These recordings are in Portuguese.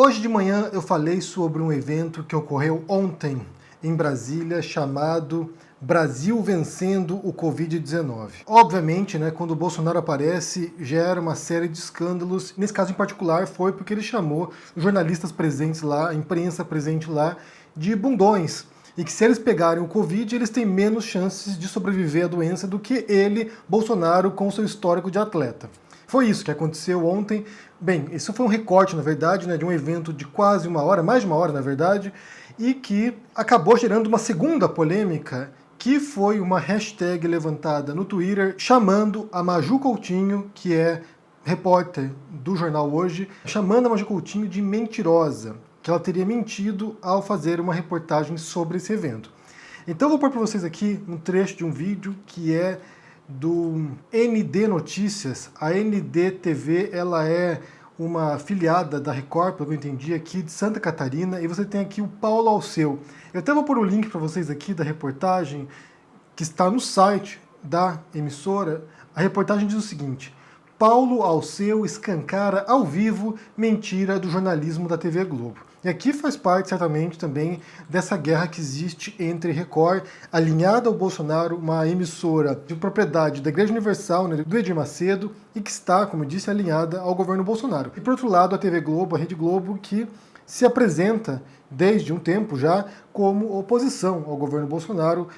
Hoje de manhã eu falei sobre um evento que ocorreu ontem em Brasília chamado Brasil vencendo o Covid-19. Obviamente, quando o Bolsonaro aparece, gera uma série de escândalos. Nesse caso em particular foi porque ele chamou os jornalistas presentes lá, a imprensa presente lá, de bundões. E que se eles pegarem o Covid, eles têm menos chances de sobreviver à doença do que ele, Bolsonaro, com seu histórico de atleta. Foi isso que aconteceu ontem. Bem, isso foi um recorte, na verdade, de um evento de quase uma hora, mais de uma hora, na verdade, e que acabou gerando uma segunda polêmica, que foi uma hashtag levantada no Twitter chamando a Maju Coutinho, que é repórter do jornal Hoje, chamando a Maju Coutinho de mentirosa, que ela teria mentido ao fazer uma reportagem sobre esse evento. Então eu vou pôr para vocês aqui um trecho de um vídeo que é do ND Notícias. A ND TV, ela é uma afiliada da Record, pelo que eu entendi, aqui de Santa Catarina, e você tem aqui o Paulo Alceu. Eu até vou pôr o link para vocês aqui da reportagem, que está no site da emissora. A reportagem diz o seguinte: Paulo Alceu escancara ao vivo mentira do jornalismo da TV Globo. E aqui faz parte, certamente, também dessa guerra que existe entre Record, alinhada ao Bolsonaro, uma emissora de propriedade da Igreja Universal, do Edir Macedo, e que está, como eu disse, alinhada ao governo Bolsonaro. E, por outro lado, a TV Globo, a Rede Globo, que se apresenta, desde um tempo já, como oposição ao governo Bolsonaro,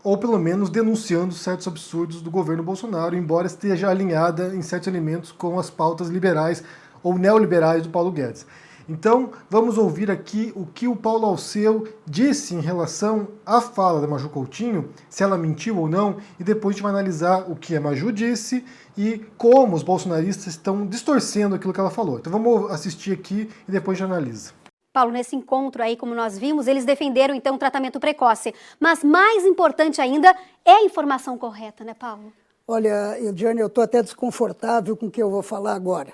ou pelo menos denunciando certos absurdos do governo Bolsonaro, embora esteja alinhada em certos elementos com as pautas liberais ou neoliberais do Paulo Guedes. Então, vamos ouvir aqui o que o Paulo Alceu disse em relação à fala da Maju Coutinho, se ela mentiu ou não, e depois a gente vai analisar o que a Maju disse e como os bolsonaristas estão distorcendo aquilo que ela falou. Então vamos assistir aqui e depois a gente analisa. Paulo, nesse encontro aí, como nós vimos, eles defenderam então o tratamento precoce. Mas mais importante ainda é a informação correta, né, Paulo? Olha, Ediane, eu estou até desconfortável com o que eu vou falar agora.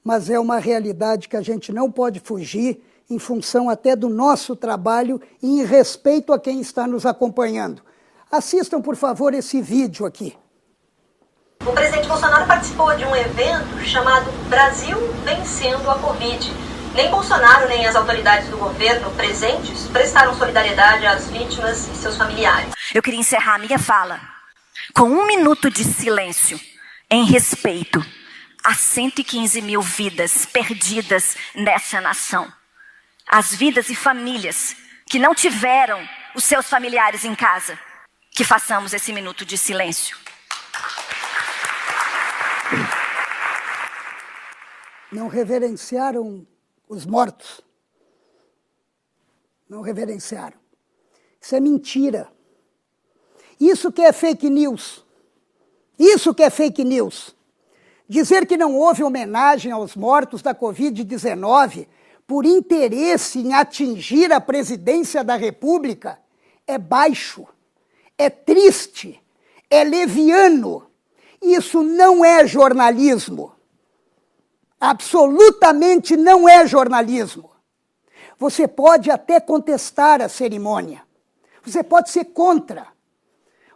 Mas é uma realidade que a gente não pode fugir em função até do nosso trabalho e em respeito a quem está nos acompanhando. Assistam, por favor, esse vídeo aqui. O presidente Bolsonaro participou de um evento chamado Brasil Vencendo a Covid. Nem Bolsonaro, nem as autoridades do governo presentes prestaram solidariedade às vítimas e seus familiares. Eu queria encerrar a minha fala com 1 minuto de silêncio em respeito a 115 mil vidas perdidas nessa nação. As vidas e famílias que não tiveram os seus familiares em casa. Que façamos esse minuto de silêncio. Não reverenciaram os mortos. Não reverenciaram. Isso é mentira. Isso que é fake news. Isso que é fake news. Dizer que não houve homenagem aos mortos da Covid-19 por interesse em atingir a presidência da República é baixo, é triste, é leviano. Isso não é jornalismo. Absolutamente não é jornalismo. Você pode até contestar a cerimônia. Você pode ser contra.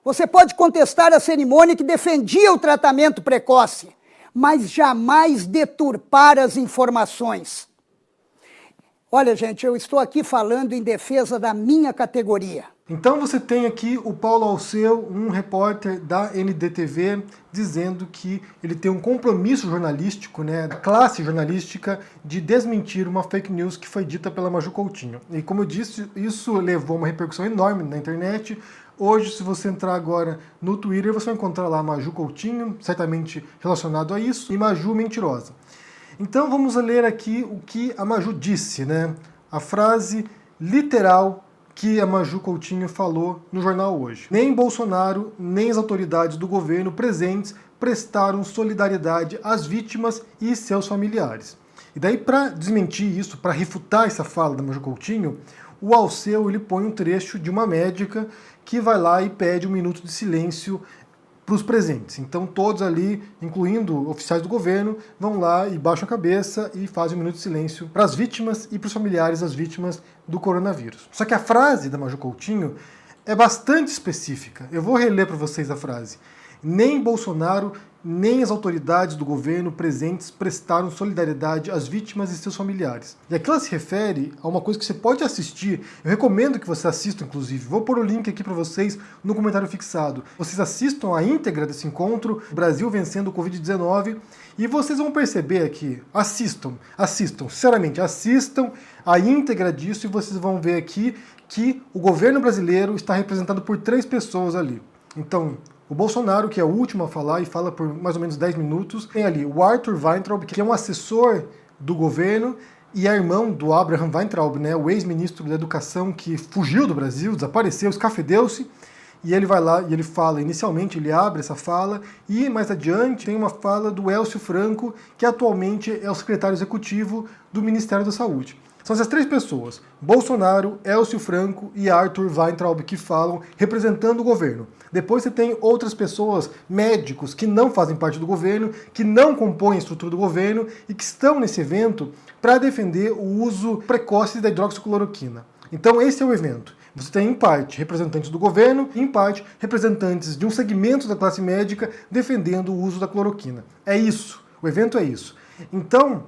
Você pode contestar a cerimônia que defendia o tratamento precoce, mas jamais deturpar as informações. Olha, gente, eu estou aqui falando em defesa da minha categoria. Então você tem aqui o Paulo Alceu, um repórter da NDTV, dizendo que ele tem um compromisso jornalístico, da classe jornalística, de desmentir uma fake news que foi dita pela Maju Coutinho. E como eu disse, isso levou uma repercussão enorme na internet. Hoje, se você entrar agora no Twitter, você vai encontrar lá Maju Coutinho, certamente relacionado a isso, e Maju mentirosa. Então vamos ler aqui o que a Maju disse, a frase literal que a Maju Coutinho falou no jornal Hoje. Nem Bolsonaro, nem as autoridades do governo presentes prestaram solidariedade às vítimas e seus familiares. E daí, para desmentir isso, para refutar essa fala da Maju Coutinho, o Alceu ele põe um trecho de uma médica que vai lá e pede 1 minuto de silêncio para os presentes. Então todos ali, incluindo oficiais do governo, vão lá e baixam a cabeça e fazem 1 minuto de silêncio para as vítimas e para os familiares das vítimas do coronavírus. Só que a frase da Maju Coutinho é bastante específica. Eu vou reler para vocês a frase. Nem Bolsonaro, nem as autoridades do governo presentes prestaram solidariedade às vítimas e seus familiares. E aqui ela se refere a uma coisa que você pode assistir, eu recomendo que você assista, inclusive, vou pôr o link aqui para vocês no comentário fixado. Vocês assistam a íntegra desse encontro, Brasil vencendo o Covid-19, e vocês vão perceber aqui, assistam, sinceramente, assistam a íntegra disso e vocês vão ver aqui que o governo brasileiro está representado por 3 pessoas ali. Então, o Bolsonaro, que é o último a falar e fala por mais ou menos 10 minutos, tem ali o Arthur Weintraub, que é um assessor do governo e é irmão do Abraham Weintraub, né, o ex-ministro da Educação que fugiu do Brasil, desapareceu, escafedeu-se, e ele vai lá e ele fala, inicialmente ele abre essa fala, e mais adiante tem uma fala do Élcio Franco, que atualmente é o secretário executivo do Ministério da Saúde. São essas 3 pessoas, Bolsonaro, Élcio Franco e Arthur Weintraub, que falam representando o governo. Depois você tem outras pessoas, médicos, que não fazem parte do governo, que não compõem a estrutura do governo e que estão nesse evento para defender o uso precoce da hidroxicloroquina. Então esse é o evento. Você tem, em parte, representantes do governo e, em parte, representantes de um segmento da classe médica defendendo o uso da cloroquina. É isso. O evento é isso. Então,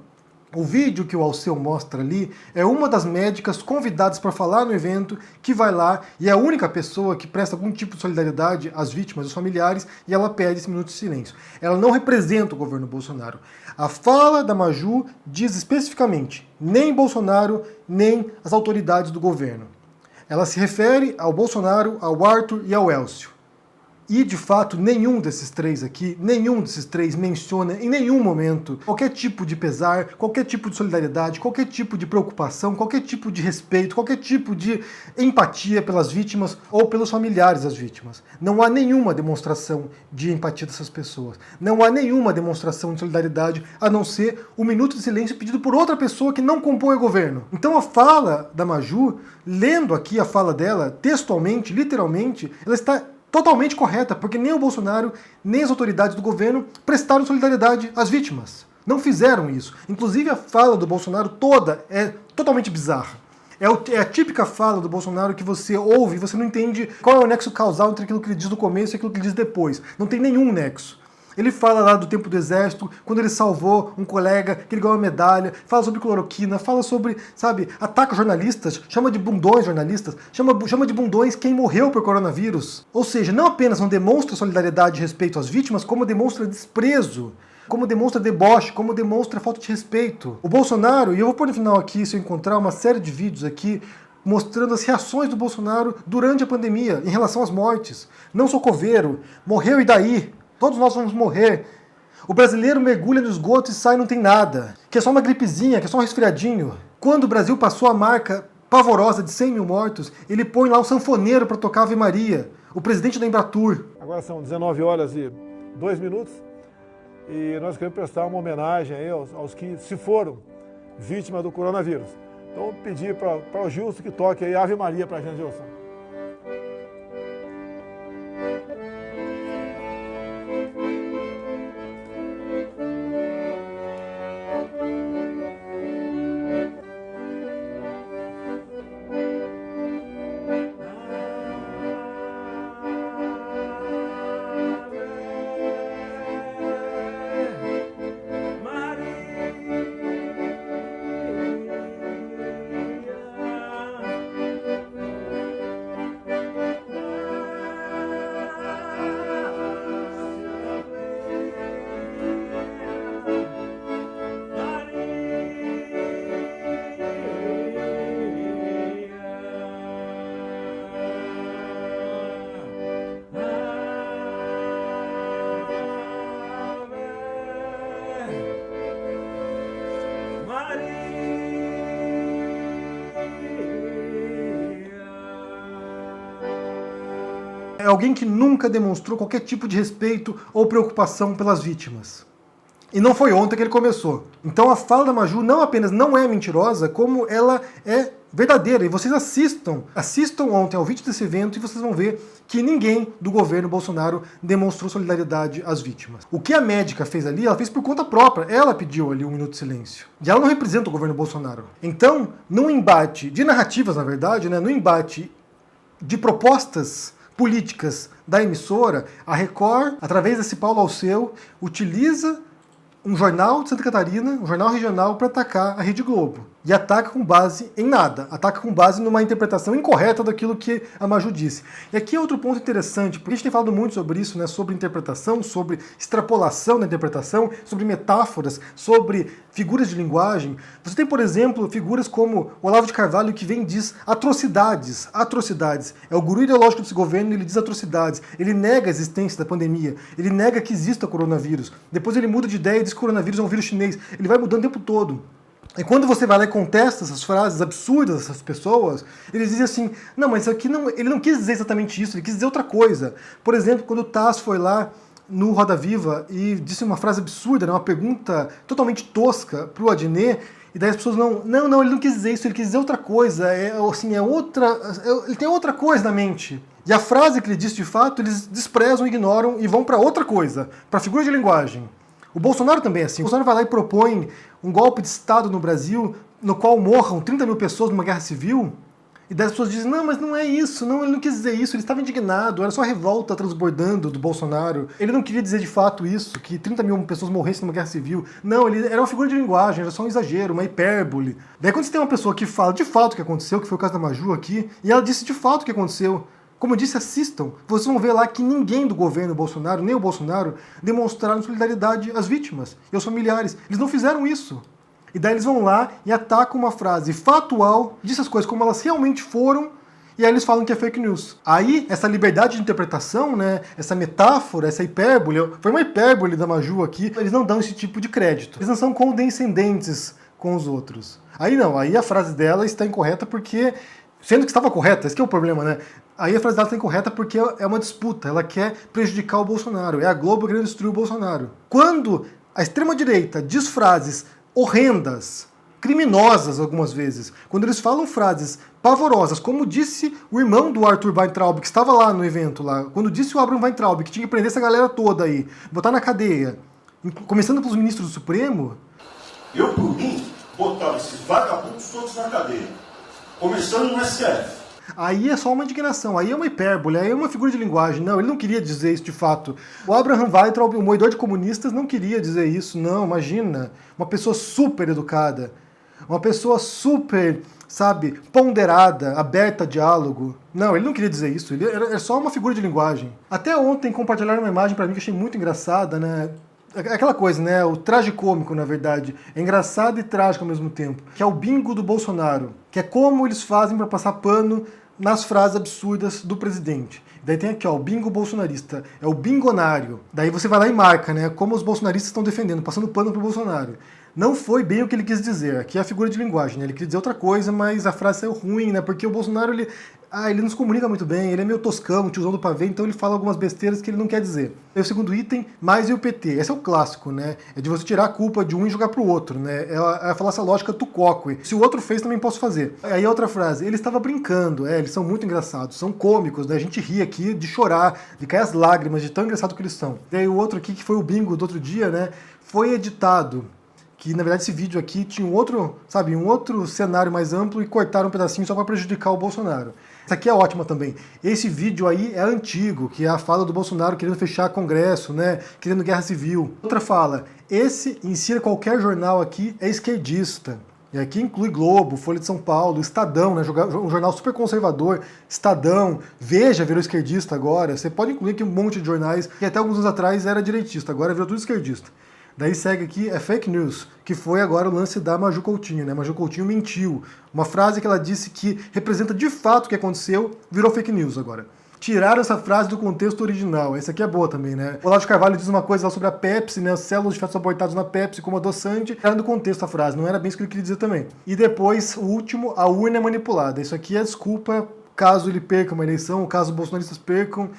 o vídeo que o Alceu mostra ali é uma das médicas convidadas para falar no evento, que vai lá e é a única pessoa que presta algum tipo de solidariedade às vítimas e aos familiares, e ela pede esse minuto de silêncio. Ela não representa o governo Bolsonaro. A fala da Maju diz especificamente nem Bolsonaro, nem as autoridades do governo. Ela se refere ao Bolsonaro, ao Arthur e ao Élcio. E, de fato, nenhum desses 3 aqui, menciona em nenhum momento qualquer tipo de pesar, qualquer tipo de solidariedade, qualquer tipo de preocupação, qualquer tipo de respeito, qualquer tipo de empatia pelas vítimas ou pelos familiares das vítimas. Não há nenhuma demonstração de empatia dessas pessoas. Não há nenhuma demonstração de solidariedade, a não ser o minuto de silêncio pedido por outra pessoa que não compõe o governo. Então a fala da Maju, lendo aqui a fala dela, textualmente, literalmente, ela está totalmente correta, porque nem o Bolsonaro, nem as autoridades do governo prestaram solidariedade às vítimas. Não fizeram isso. Inclusive a fala do Bolsonaro toda é totalmente bizarra. É a típica fala do Bolsonaro que você ouve e você não entende qual é o nexo causal entre aquilo que ele diz no começo e aquilo que ele diz depois. Não tem nenhum nexo. Ele fala lá do tempo do exército, quando ele salvou um colega, que ele ganhou uma medalha, fala sobre cloroquina, fala sobre, ataca jornalistas, chama de bundões jornalistas, chama de bundões quem morreu por coronavírus. Ou seja, não apenas não demonstra solidariedade e respeito às vítimas, como demonstra desprezo, como demonstra deboche, como demonstra falta de respeito. O Bolsonaro, e eu vou pôr no final aqui, se eu encontrar uma série de vídeos aqui, mostrando as reações do Bolsonaro durante a pandemia, em relação às mortes. Não sou coveiro, morreu e daí? Todos nós vamos morrer. O brasileiro mergulha no esgoto e sai e não tem nada. Que é só uma gripezinha, que é só um resfriadinho. Quando o Brasil passou a marca pavorosa de 100 mil mortos, ele põe lá um sanfoneiro para tocar Ave Maria. O presidente da Embratur. Agora são 19 horas e 2 minutos. E nós queremos prestar uma homenagem aí aos que se foram vítimas do coronavírus. Então pedir para o Gilson que toque aí Ave Maria para a gente, Gilson. É alguém que nunca demonstrou qualquer tipo de respeito ou preocupação pelas vítimas. E não foi ontem que ele começou. Então a fala da Maju não apenas não é mentirosa, como ela é verdadeira. E vocês assistam ontem ao vídeo desse evento e vocês vão ver que ninguém do governo Bolsonaro demonstrou solidariedade às vítimas. O que a médica fez ali, ela fez por conta própria. Ela pediu ali um minuto de silêncio. E ela não representa o governo Bolsonaro. Então, num embate de narrativas, na verdade, né, num embate de propostas políticas da emissora, a Record, através desse Paulo Alceu, utiliza um jornal de Santa Catarina, um jornal regional, para atacar a Rede Globo. E ataca com base em nada. Ataca com base numa interpretação incorreta daquilo que a Maju disse. E aqui é outro ponto interessante, porque a gente tem falado muito sobre isso, né, sobre interpretação, sobre extrapolação da interpretação, sobre metáforas, sobre figuras de linguagem. Você tem, por exemplo, figuras como Olavo de Carvalho, que vem e diz atrocidades. Atrocidades. É o guru ideológico desse governo, ele diz atrocidades. Ele nega a existência da pandemia. Ele nega que exista coronavírus. Depois ele muda de ideia e diz que o coronavírus é um vírus chinês. Ele vai mudando o tempo todo. E quando você vai lá e contesta essas frases absurdas dessas pessoas, eles dizem assim, não, mas isso aqui não, ele não quis dizer exatamente isso, ele quis dizer outra coisa. Por exemplo, quando o Tass foi lá no Roda Viva e disse uma frase absurda, né, uma pergunta totalmente tosca para o Adnet, e daí as pessoas não, ele não quis dizer isso, ele quis dizer outra coisa, ele tem outra coisa na mente. E a frase que ele disse de fato, eles desprezam, ignoram e vão para outra coisa, para figura de linguagem. O Bolsonaro também é assim. O Bolsonaro vai lá e propõe um golpe de Estado no Brasil, no qual morram 30 mil pessoas numa guerra civil, e daí as pessoas dizem, não, mas não é isso, não, ele não quis dizer isso, ele estava indignado, era só a revolta transbordando do Bolsonaro. Ele não queria dizer de fato isso, que 30 mil pessoas morressem numa guerra civil. Não, ele era uma figura de linguagem, era só um exagero, uma hipérbole. Daí quando você tem uma pessoa que fala de fato o que aconteceu, que foi o caso da Maju aqui, e ela disse de fato o que aconteceu, como eu disse, assistam. Vocês vão ver lá que ninguém do governo Bolsonaro, nem o Bolsonaro, demonstraram solidariedade às vítimas e aos familiares. Eles não fizeram isso. E daí eles vão lá e atacam uma frase factual, diz as coisas como elas realmente foram, e aí eles falam que é fake news. Aí, essa liberdade de interpretação, né, essa metáfora, essa hipérbole, foi uma hipérbole da Maju aqui, eles não dão esse tipo de crédito. Eles não são condescendentes com os outros. Aí não, aí a frase dela está incorreta porque, sendo que estava correta, esse que é o problema, né? Aí a frase dela está incorreta porque é uma disputa, ela quer prejudicar o Bolsonaro, é a Globo querendo destruir o Bolsonaro. Quando a extrema-direita diz frases horrendas, criminosas algumas vezes, quando eles falam frases pavorosas, como disse o irmão do Arthur Weintraub, que estava lá no evento, lá, quando disse o Abraham Weintraub, que tinha que prender essa galera toda aí, botar na cadeia, começando pelos ministros do Supremo. Eu, por mim, botava esses vagabundos todos na cadeia, começando no STF. Aí é só uma indignação, aí é uma hipérbole, aí é uma figura de linguagem. Não, ele não queria dizer isso de fato. O Abraham Weintraub, o moedor de comunistas, não queria dizer isso, não, imagina. Uma pessoa super educada, uma pessoa super, sabe, ponderada, aberta a diálogo. Não, ele não queria dizer isso, ele era só uma figura de linguagem. Até ontem compartilharam uma imagem pra mim que eu achei muito engraçada, né? Aquela coisa, né? O tragicômico, na verdade. É engraçado e trágico ao mesmo tempo. Que é o bingo do Bolsonaro. Que é como eles fazem para passar pano nas frases absurdas do presidente. Daí tem aqui, ó, o bingo bolsonarista. É o bingonário. Daí você vai lá e marca, né? Como os bolsonaristas estão defendendo, passando pano pro Bolsonaro. Não foi bem o que ele quis dizer. Aqui é a figura de linguagem, né? Ele quis dizer outra coisa, mas a frase saiu ruim, né? Porque o Bolsonaro, ele não se comunica muito bem, ele é meio toscão, tiozão do pavê, então ele fala algumas besteiras que ele não quer dizer. E o segundo item, mais e o PT. Esse é o clássico, né? É de você tirar a culpa de um e jogar pro outro, né? É a falácia lógica tucoque. Se o outro fez, também posso fazer. Aí a outra frase, ele estava brincando, eles são muito engraçados, são cômicos, né? A gente ri aqui de chorar, de cair as lágrimas, de tão engraçado que eles são. E aí o outro aqui, que foi o bingo do outro dia, né? Foi editado. Que na verdade esse vídeo aqui tinha um outro cenário mais amplo e cortaram um pedacinho só para prejudicar o Bolsonaro. Essa aqui é ótima também. Esse vídeo aí é antigo, que é a fala do Bolsonaro querendo fechar Congresso, né, querendo guerra civil. Outra fala, esse insira qualquer jornal aqui é esquerdista. E aqui inclui Globo, Folha de São Paulo, Estadão, né, um jornal super conservador, Estadão, Veja virou esquerdista agora. Você pode incluir aqui um monte de jornais que até alguns anos atrás era direitista, agora virou tudo esquerdista. Daí segue aqui, é fake news, que foi agora o lance da Maju Coutinho, né? Maju Coutinho mentiu. Uma frase que ela disse que representa de fato o que aconteceu, virou fake news agora. Tiraram essa frase do contexto original. Essa aqui é boa também, né? O Olavo de Carvalho diz uma coisa lá sobre a Pepsi, né? As células de fetos abortados na Pepsi como adoçante. Era do contexto a frase, não era bem isso que ele queria dizer também. E depois, o último, a urna é manipulada. Isso aqui é desculpa caso ele perca uma eleição, caso os bolsonaristas percam.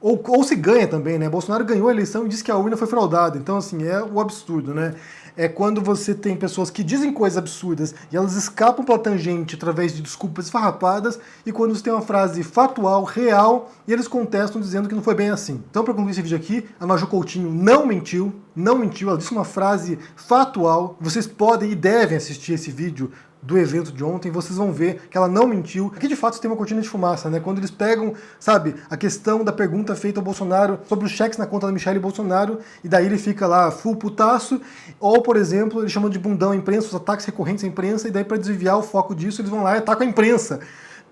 Ou se ganha também, né? Bolsonaro ganhou a eleição e disse que a urna foi fraudada. Então, assim, é o absurdo, né? É quando você tem pessoas que dizem coisas absurdas e elas escapam pela tangente através de desculpas esfarrapadas, e quando você tem uma frase factual, real, e eles contestam dizendo que não foi bem assim. Então, para concluir esse vídeo aqui, a Maju Coutinho não mentiu, ela disse uma frase factual. Vocês podem e devem assistir esse vídeo do evento de ontem, vocês vão ver que ela não mentiu. Aqui de fato tem uma cortina de fumaça, né? Quando eles pegam, sabe, a questão da pergunta feita ao Bolsonaro sobre os cheques na conta da Michelle Bolsonaro, e daí ele fica lá full putaço, ou, por exemplo, eles chamam de bundão a imprensa, os ataques recorrentes à imprensa, e daí para desviar o foco disso, eles vão lá e atacam a imprensa.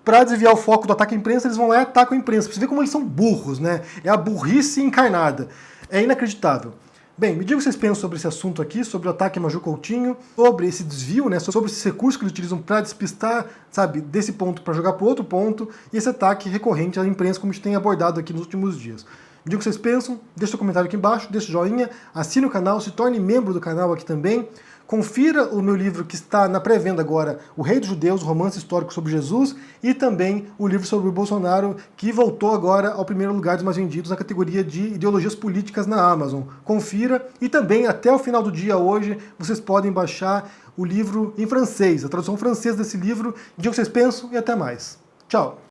Para desviar o foco do ataque à imprensa, eles vão lá e atacam a imprensa. Pra você ver como eles são burros, né? É a burrice encarnada. É inacreditável. Bem, me diga o que vocês pensam sobre esse assunto aqui, sobre o ataque a Maju Coutinho, sobre esse desvio, né, sobre esses recursos que eles utilizam para despistar, sabe, desse ponto para jogar para outro ponto, e esse ataque recorrente à imprensa, como a gente tem abordado aqui nos últimos dias. Me diga o que vocês pensam, deixa seu comentário aqui embaixo, deixa o joinha, assine o canal, se torne membro do canal aqui também. Confira o meu livro que está na pré-venda agora, O Rei dos Judeus, romance histórico sobre Jesus, e também o livro sobre o Bolsonaro, que voltou agora ao primeiro lugar dos mais vendidos na categoria de ideologias políticas na Amazon. Confira, e também até o final do dia hoje vocês podem baixar o livro em francês, a tradução francesa desse livro. Diga o que vocês pensam e até mais. Tchau!